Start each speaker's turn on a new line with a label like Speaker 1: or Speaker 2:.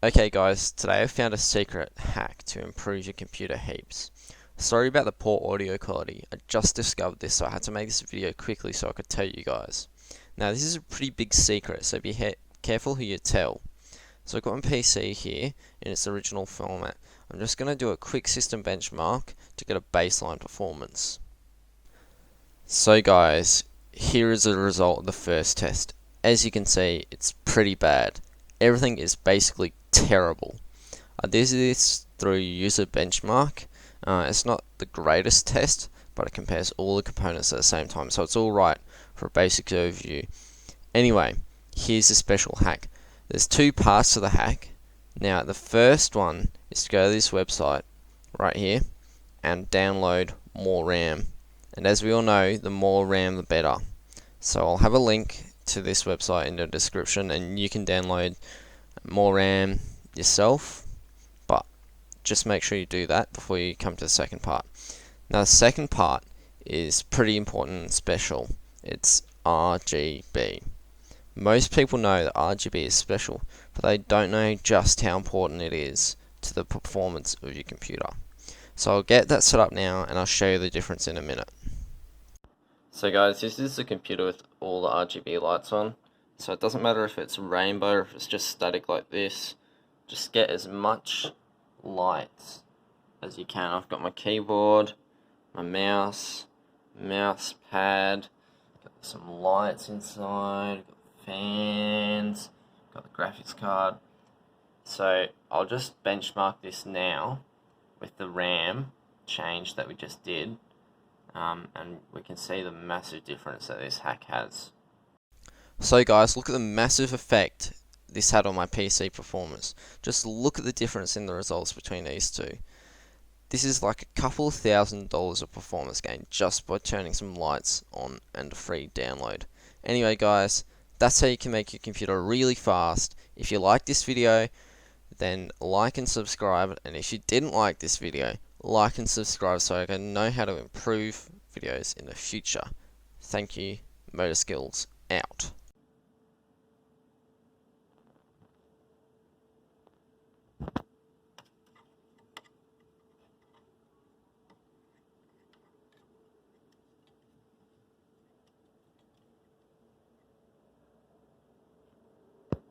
Speaker 1: Okay guys, today I found a secret hack to improve your computer heaps. Sorry about the poor audio quality, I just discovered this so I had to make this video quickly so I could tell you guys. Now this is a pretty big secret, so be careful who you tell. So I've got my PC here in its original format. I'm just going to do a quick system benchmark to get a baseline performance. So guys, here is the result of the first test. As you can see, it's pretty bad. Everything is basically terrible. I did this through user benchmark. It's not the greatest test, but it compares all the components at the same time, so it's alright for a basic overview. Anyway, here's a special hack. There's two parts to the hack. Now, the first one is to go to this website right here and download more RAM. And as we all know, the more RAM the better. So I'll have a link to this website in the description and you can download more RAM yourself, but just make sure you do that before you come to the second part. Now the second part is pretty important and special. It's RGB. Most people know that RGB is special, but they don't know just how important it is to the performance of your computer. So I'll get that set up now and I'll show you the difference in a minute. So guys, this is the computer with all the RGB lights on. So it doesn't matter if it's rainbow or if it's just static like this. Just get as much lights as you can. I've got my keyboard, my mouse pad, got some lights inside, got fans, got the graphics card. So I'll just benchmark this now with the RAM change that we just did. And we can see the massive difference that this hack has. So guys, look at the massive effect this had on my PC performance. Just look at the difference in the results between these two. This is like a couple of $1,000s of performance gain just by turning some lights on and a free download. Anyway guys, that's how you can make your computer really fast. If you like this video, then like and subscribe, and if you didn't like this video, like and subscribe so I can know how to improve videos in the future. Thank you. Motorskills out.